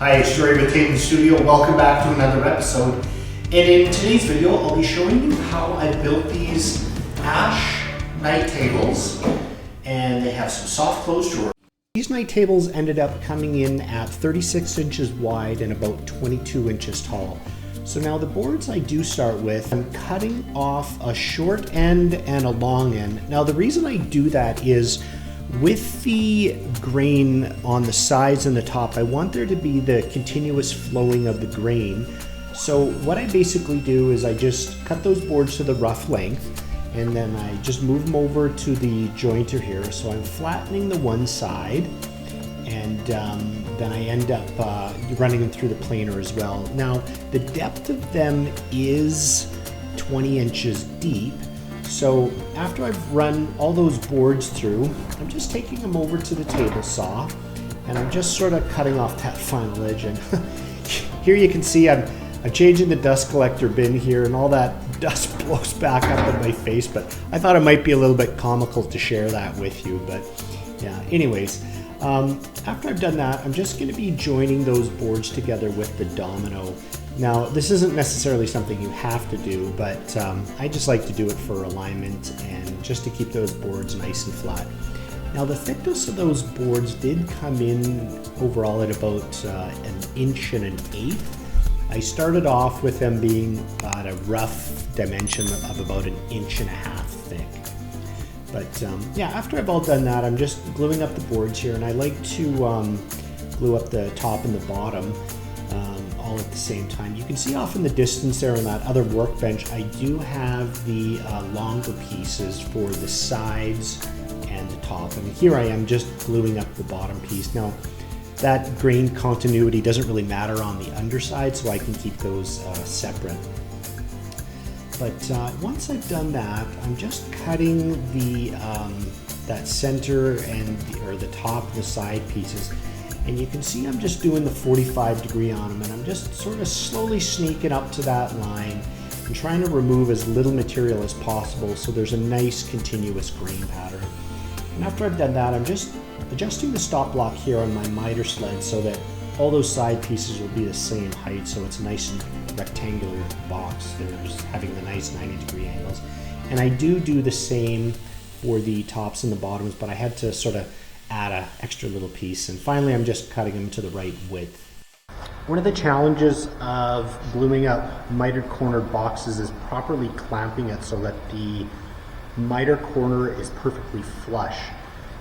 Hi, it's Jory with Tape in the Studio. Welcome back to another episode. And in today's video, I'll be showing you how I built these ash night tables. And they have some soft close drawers. These night tables ended up coming in at 36 inches wide and about 22 inches tall. So now the boards I do start with, I'm cutting off a short end and a long end. Now the reason I do that is with the grain on the sides and the top, I want there to be the continuous flowing of the grain. So what I basically do is I just cut those boards to the rough length and then I just move them over to the jointer here. So I'm flattening the one side and then I end up running them through the planer as well. Now the depth of them is 20 inches deep. So after I've run all those boards through, I'm just taking them over to the table saw and I'm just sort of cutting off that final edge. And here you can see I'm changing the dust collector bin here and all that dust blows back up in my face, but I thought it might be a little bit comical to share that with you. But yeah, anyways, after I've done that, I'm just going to be joining those boards together with the domino. Now, this isn't necessarily something you have to do, but I just like to do it for alignment and just to keep those boards nice and flat. Now, the thickness of those boards did come in overall at about an inch and an eighth. I started off with them being at a rough dimension of about an inch and a half thick. But yeah, after I've all done that, I'm just gluing up the boards here, and I like to glue up the top and the bottom all at the same time. You can see off in the distance there on that other workbench, I do have the longer pieces for the sides and the top. And here I am just gluing up the bottom piece. Now, that grain continuity doesn't really matter on the underside, so I can keep those separate. But once I've done that, I'm just cutting the that center and or the top and the side pieces. And you can see I'm just doing the 45-degree on them, and I'm just sort of slowly sneaking up to that line and trying to remove as little material as possible so there's a nice continuous grain pattern. And after I've done that, I'm just adjusting the stop block here on my miter sled so that all those side pieces will be the same height, so it's a nice and rectangular box. There's having the nice 90-degree angles. And I do the same for the tops and the bottoms, but I had to sort of add an extra little piece. And finally, I'm just cutting them to the right width. One of the challenges of gluing up mitered cornered boxes is properly clamping it so that the miter corner is perfectly flush.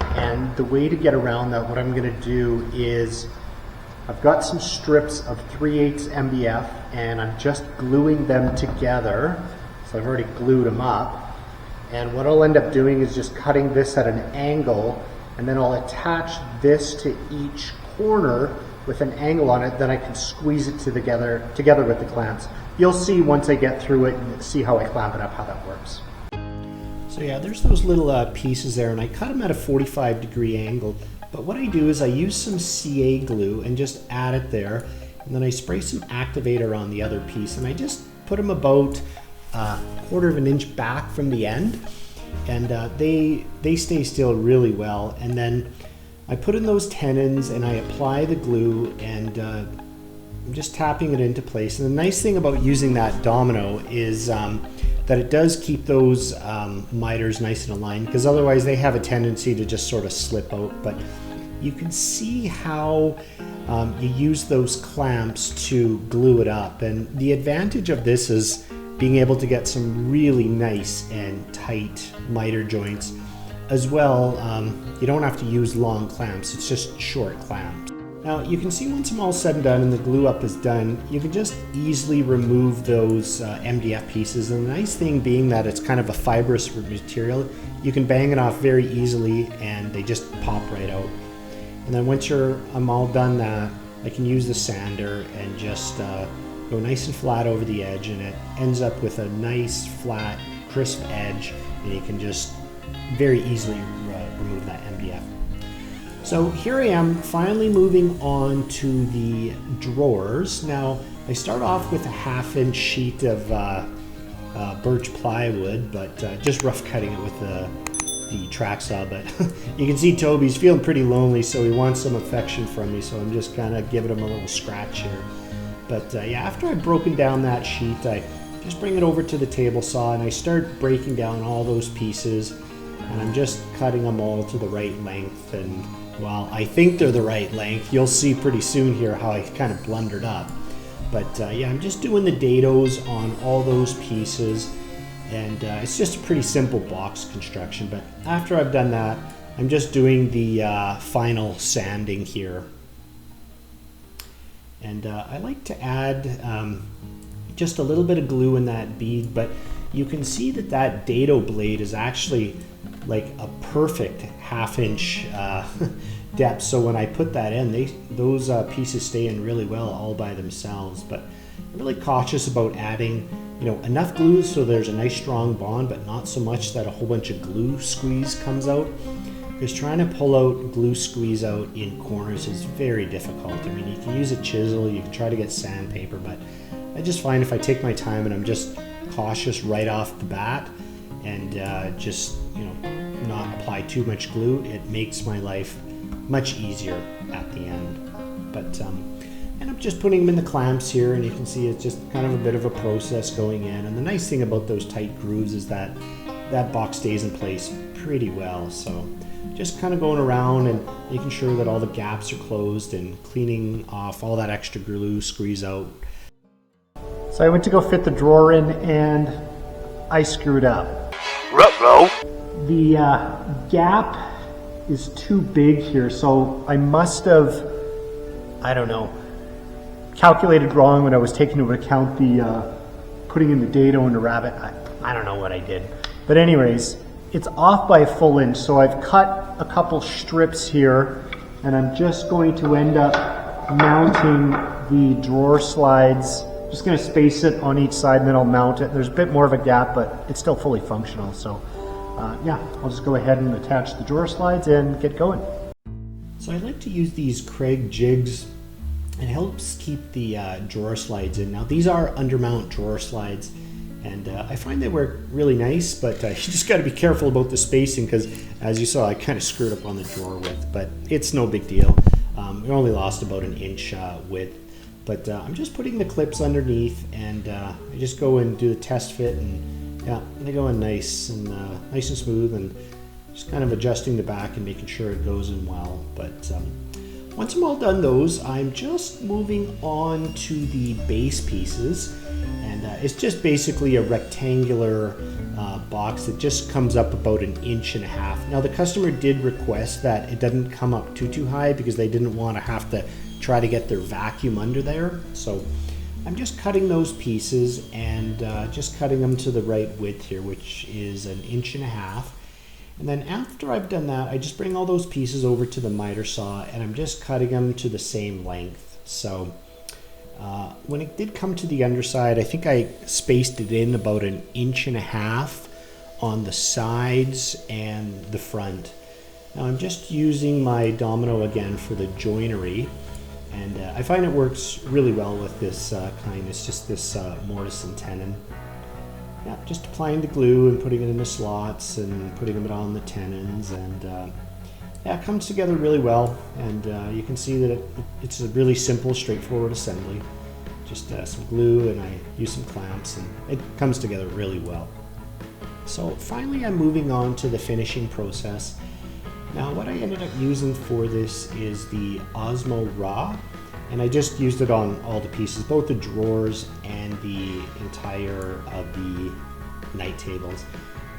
And the way to get around that, what I'm going to do is I've got some strips of 3/8 MDF and I'm just gluing them together. So I've already glued them up. And what I'll end up doing is just cutting this at an angle, and then I'll attach this to each corner with an angle on it. Then I can squeeze it together with the clamps. You'll see once I get through it and see how I clamp it up, how that works. So yeah, there's those little pieces there, and I cut them at a 45-degree angle. But what I do is I use some CA glue and just add it there, and then I spray some activator on the other piece, and I just put them about a quarter of an inch back from the end, and they stay still really well. And then I put in those tenons and I apply the glue, and I'm just tapping it into place. And the nice thing about using that domino is that it does keep those miters nice and aligned, because otherwise they have a tendency to just sort of slip out. But you can see how you use those clamps to glue it up. And the advantage of this is being able to get some really nice and tight miter joints. As well, you don't have to use long clamps, it's just short clamps. Now you can see once I'm all said and done and the glue up is done, you can just easily remove those MDF pieces. And the nice thing being that it's kind of a fibrous material, you can bang it off very easily and they just pop right out. And then once I'm all done that, I can use the sander and just go nice and flat over the edge, and it ends up with a nice flat crisp edge, and you can just very easily remove that MDF. So here I am finally moving on to the drawers. Now I start off with a 1/2-inch sheet of birch plywood, but just rough cutting it with a the track saw, but you can see Toby's feeling pretty lonely, so he wants some affection from me, so I'm just kind of giving him a little scratch here. But yeah, after I've broken down that sheet, I just bring it over to the table saw and I start breaking down all those pieces, and I'm just cutting them all to the right length. And well, I think they're the right length. You'll see pretty soon here how I kind of blundered up. But yeah, I'm just doing the dados on all those pieces, and it's just a pretty simple box construction. But after I've done that, I'm just doing the final sanding here. And I like to add just a little bit of glue in that bead, but you can see that that dado blade is actually like a perfect 1/2 inch depth. So when I put that in, those pieces stay in really well all by themselves. But I'm really cautious about adding, you know, enough glue so there's a nice strong bond, but not so much that a whole bunch of glue squeeze comes out. Because trying to pull out glue squeeze out in corners is very difficult. I mean, you can use a chisel, you can try to get sandpaper, but I just find if I take my time and I'm just cautious right off the bat and just, you know, not apply too much glue, it makes my life much easier at the end. But and I'm just putting them in the clamps here, and you can see it's just kind of a bit of a process going in. And the nice thing about those tight grooves is that that box stays in place pretty well. So just kind of going around and making sure that all the gaps are closed and cleaning off all that extra glue squeeze out. So I went to go fit the drawer in and I screwed up. Ruh-roh. The gap is too big here, so I must have, I don't know, calculated wrong when I was taking into account the putting in the dado and the rabbit. I don't know what I did. But anyways, it's off by a full inch, so I've cut a couple strips here, and I'm just going to end up mounting the drawer slides. Just going to space it on each side, and then I'll mount it. There's a bit more of a gap, but it's still fully functional. So yeah, I'll just go ahead and attach the drawer slides and get going. So I like to use these Craig jigs. It helps keep the drawer slides in. Now these are undermount drawer slides, and I find they work really nice, but you just got to be careful about the spacing, because as you saw, I kind of screwed up on the drawer width, but it's no big deal. We only lost about an inch width, but I'm just putting the clips underneath, and I just go and do the test fit, and yeah, they go in nice and smooth, and just kind of adjusting the back and making sure it goes in well. But once I'm all done those, I'm just moving on to the base pieces, and it's just basically a rectangular box that just comes up about 1.5 inches. Now the customer did request that it doesn't come up too high, because they didn't want to have to try to get their vacuum under there. So I'm just cutting those pieces and just cutting them to the right width here, which is 1.5 inches. And then after I've done that, I just bring all those pieces over to the miter saw, and I'm just cutting them to the same length. So when it did come to the underside, I think I spaced it in about 1.5 inches on the sides and the front. Now I'm just using my domino again for the joinery, and I find it works really well with this kind. It's just this mortise and tenon. Yeah, just applying the glue and putting it in the slots and putting it on the tenons, and yeah, it comes together really well. And you can see that it's a really simple, straightforward assembly. Just some glue, and I use some clamps, and it comes together really well. So finally I'm moving on to the finishing process. Now what I ended up using for this is the Osmo Raw, and I just used it on all the pieces, both the drawers and the entire of the night tables.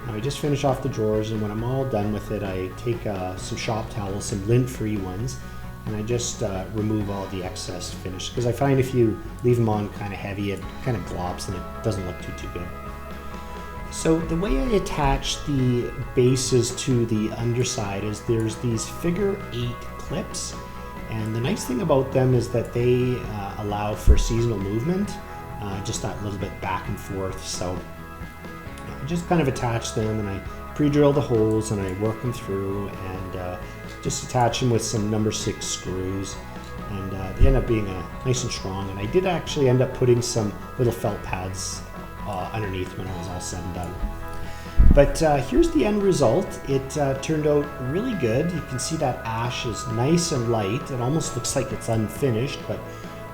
Now I just finish off the drawers, and when I'm all done with it, I take some shop towels, some lint-free ones, and I just remove all the excess finish, because I find if you leave them on kind of heavy, it kind of glops and it doesn't look too good. So the way I attach the bases to the underside is there's these figure 8 clips, and the nice thing about them is that they allow for seasonal movement, just that little bit back and forth. So I just kind of attach them, and I pre-drill the holes, and I work them through, and just attach them with some number 6 screws, and they end up being nice and strong. And I did actually end up putting some little felt pads underneath when it was all said and done. But here's the end result. It turned out really good. You can see that ash is nice and light. It almost looks like it's unfinished, but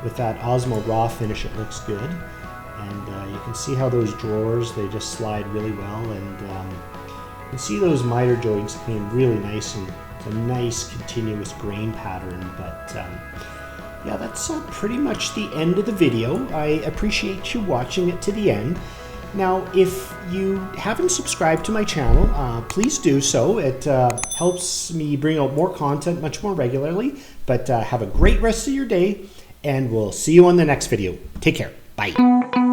with that Osmo Raw finish, it looks good. And you can see how those drawers, they just slide really well. And you can see those miter joints being really nice, and it's a nice continuous grain pattern. But yeah, that's pretty much the end of the video. I appreciate you watching it to the end. Now, if you haven't subscribed to my channel, please do so. It helps me bring out more content much more regularly. But have a great rest of your day, and we'll see you on the next video. Take care. Bye.